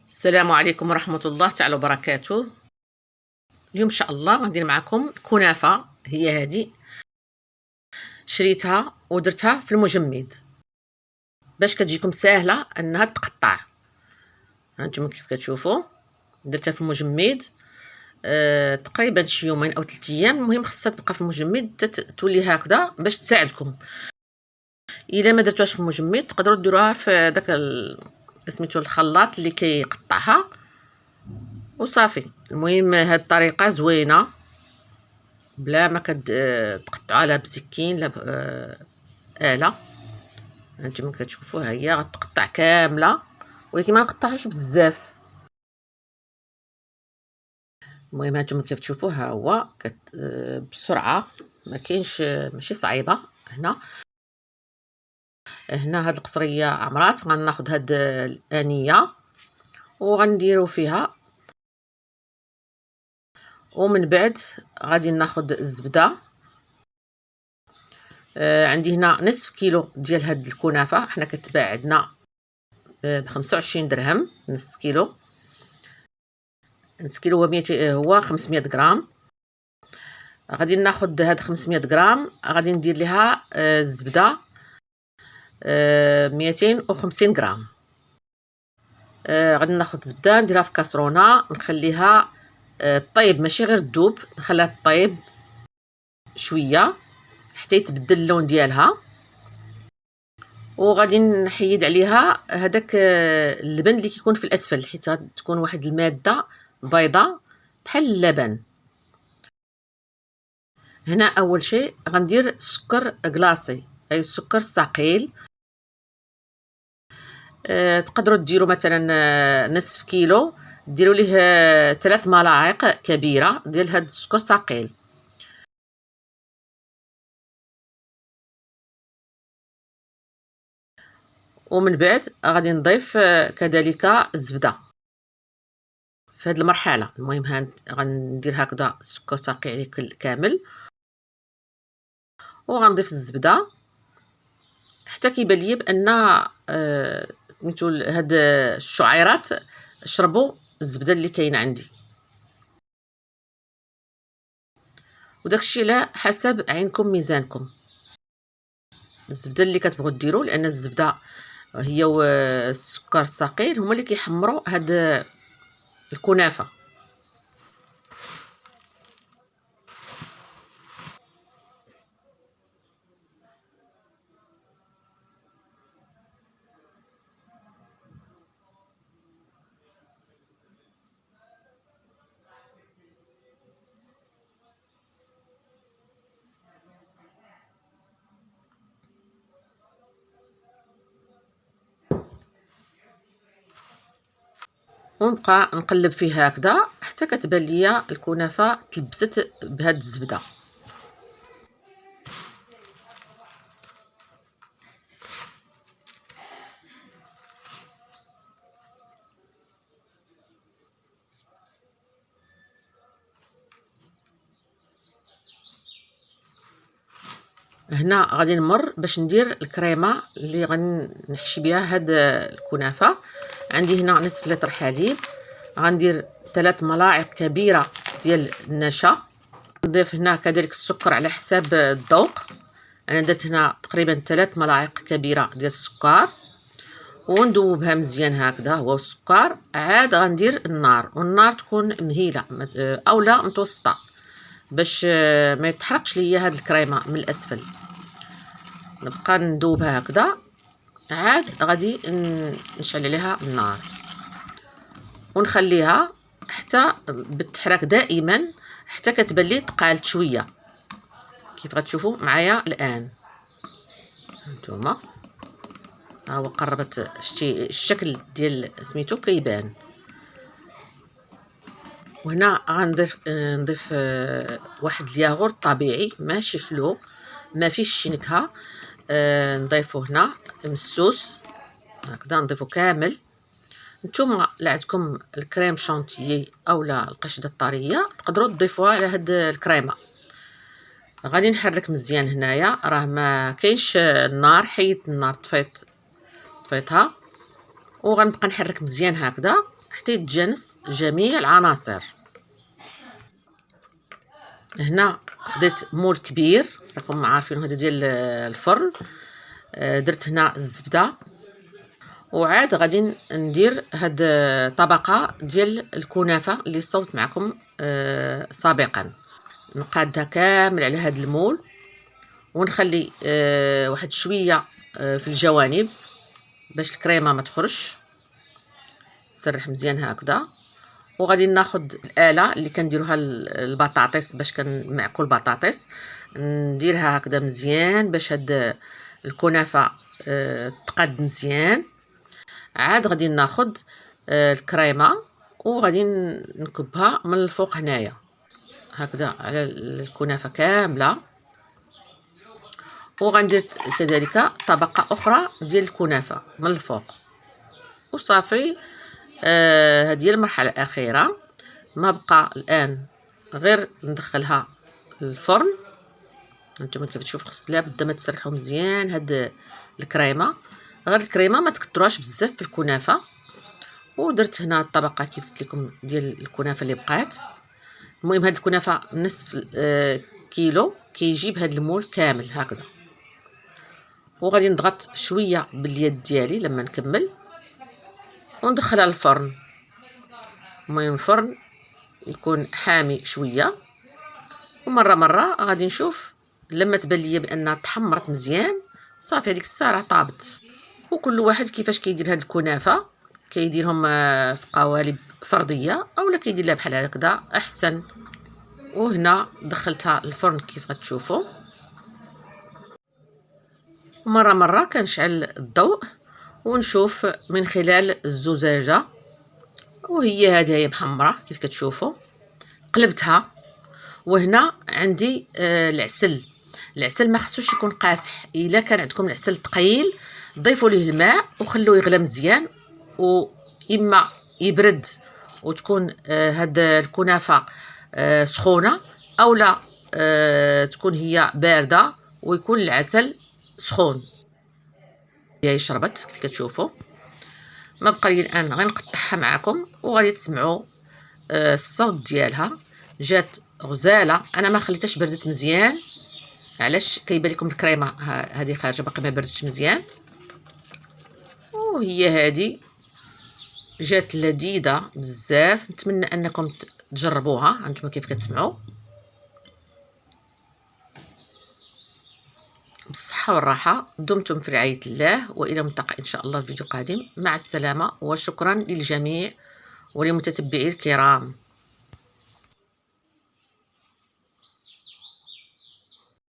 السلام عليكم ورحمة الله تعالى وبركاته. اليوم إن شاء الله غندير معكم كنافة. هي هذه شريتها ودرتها في المجمد باش كتجيكم ساهلة انها تقطع. هانتوما كيف كتشوفوا درتها في المجمد تقريبا شي يومين او 3 ايام. المهم خصها تبقى في المجمد تولي هكذا باش تساعدكم. الا ما درتوهاش في المجمد تقدروا ديروها في داك سميتو الخلاط اللي كيقطعها وصافي. المهم هاد الطريقه زوينه بلا ما تقطعوا لها بسكين لا آلة. هانتوما كتشوفوها هي غتقطع كامله، ولكن ما نقطعوش بزاف. المهم هانتوما كيف تشوفوها هو بسرعه، ما كاينش ماشي صعيبه. هنا هاد القصريه عمرات غناخذ هاد الانيه وغنديرو فيها، ومن بعد غادي ناخذ الزبده. عندي هنا نصف كيلو ديال هاد الكنافه، حنا كتباع عندنا ب25 درهم. نص كيلو هو 200 هو 500 غرام. غادي ناخذ هاد 500 غرام غادي ندير ليها الزبده 250 غرام. غادي ناخذ الزبده نديرها في كاسرونه نخليها طيب، ماشي غير تذوب، نخليها طيب شويه حتى يتبدل اللون ديالها. وغادي نحيد عليها هذاك اللبن اللي كيكون في الاسفل، حيت غتكون واحد الماده بيضاء بحال اللبن. هنا اول شيء غندير السكر كلاصي، اي السكر الثقيل. تقدروا ديروا مثلا نصف كيلو، ديروا ليه 3 ملاعق كبيره ديال هاد السكر الثقيل. ومن بعد غادي نضيف كذلك الزبده في هذه المرحله. المهم غندير هكذا السكر الثقيل عليه كامل، وغنضيف الزبده حتى كيبان لي بان سميتو هاد الشعيرات شربوا الزبده اللي كاينه عندي. وداكشي على حسب عينكم ميزانكم الزبده اللي كتبغوا ديروا، لان الزبده هي والسكر الثقيل هما اللي كيحمروا هاد الكنافه. ونبقى نقلب فيه هكذا حتى كتبان ليا الكنافه تلبست بهاد الزبده. هنا غادي نمر باش ندير الكريمه اللي غنحشي بها هاد الكنافه. عندي هنا نصف لتر حليب، غندير 3 ملاعق كبيره ديال النشا. نضيف هنا كذلك السكر على حساب الذوق. انا درت هنا تقريبا 3 ملاعق كبيره ديال السكر، وندوبها مزيان هكذا هو السكر. عاد غندير النار، والنار تكون مهيله اولا متوسطه باش ما يتحرقش ليا هاد الكريمه من الاسفل. نبقى ندوبها هكذا، عاد غادي نشعل عليها النار ونخليها حتى بالتحراك دائما حتى كتبان لي تقالت شويه كيف غتشوفوا معايا الان. هانتوما ها هو قربت، شتي الشكل ديال سميتو كيبان. وهنا نضيف واحد الياغورت طبيعي ماشي حلو، ما فيش شي نكهه. نضيفو هنا مسوس هكذا، نضيفو كامل. نتوما لا عندكم الكريم شانتيي اولا القشده الطريه تقدروا تضيفوها على هاد الكريمه. غادي نحرك مزيان هنايا، راه ما كاينش النار، حيدت النار طفيتها، وغنبقى نحرك مزيان هكذا حتى يتجانس جميع العناصر. هنا خديت مول كبير، راكم عارفين هذا ديال الفرن. درت هنا الزبده، وعاد غادي ندير هاد طبقه ديال الكنافه اللي صوت معكم سابقا. نقادها كامل على هاد المول، ونخلي واحد شويه في الجوانب باش الكريمه ما تخرجش. سرح مزيان هكذا. وغادي ناخد الاله اللي كنديروها البطاطس باش كنمعكو البطاطس، نديرها هكذا مزيان باش هاد الكنافه تقاد مزيان. عاد غادي ناخد الكريمه وغادي نكبها من الفوق هنايا هكذا على الكنافه كامله. وغندير كذلك طبقه اخرى ديال الكنافه من الفوق وصافي. هذه هي المرحله الاخيره. ما بقى الان غير ندخلها الفرن. انتم كيف تشوفوا خص لها بدا ما تسرحوا مزيان هاد الكريمه، غير الكريمه ما تكثروهاش بزاف في الكنافه. ودرت هنا الطبقه كيف قلت لكم ديال الكنافه اللي بقات. المهم هاد الكنافه نصف كيلو كيجيب هاد المول كامل هكذا. وغادي نضغط شويه باليد ديالي لما نكمل وندخلها للفرن. المهم الفرن يكون حامي شويه، ومره مره غادي نشوف لما تبان ليا بانها تحمرت مزيان صافي هذيك الساعه راه طابت. وكل واحد كيفاش كيدير هاد الكنافه، كيديرهم في قوالب فرديه اولا كيدير لها بحال هكذا احسن. وهنا دخلتها الفرن كيف غتشوفوا. مره مره كنشعل الضوء ونشوف من خلال الزجاجه، وهي هذه هي محمره كيف كتشوفوا. قلبتها. وهنا عندي العسل ما خصوش يكون قاسح. الا كان عندكم العسل ثقيل ضيفوا ليه الماء وخلوه يغلى مزيان، واما يبرد وتكون هاد الكنافه سخونه، اولا تكون هي بارده ويكون العسل سخون. هي شربت كيف كتشوفوا. ما بقى لي الان غير نقطعها معكم وغادي تسمعوا الصوت ديالها. جات غزاله. انا ما خليتهاش بردت مزيان علاش كيبان لكم الكريمه هذه خارجه باقي ما بردتش مزيان. وهي هذه جات لذيذه بزاف. نتمنى انكم تجربوها. انتم كيف كتسمعوا بالصحه والراحه. دمتم في رعايه الله، والى ملتقى ان شاء الله في فيديو قادم. مع السلامه وشكرا للجميع ولمتتبعي الكرام.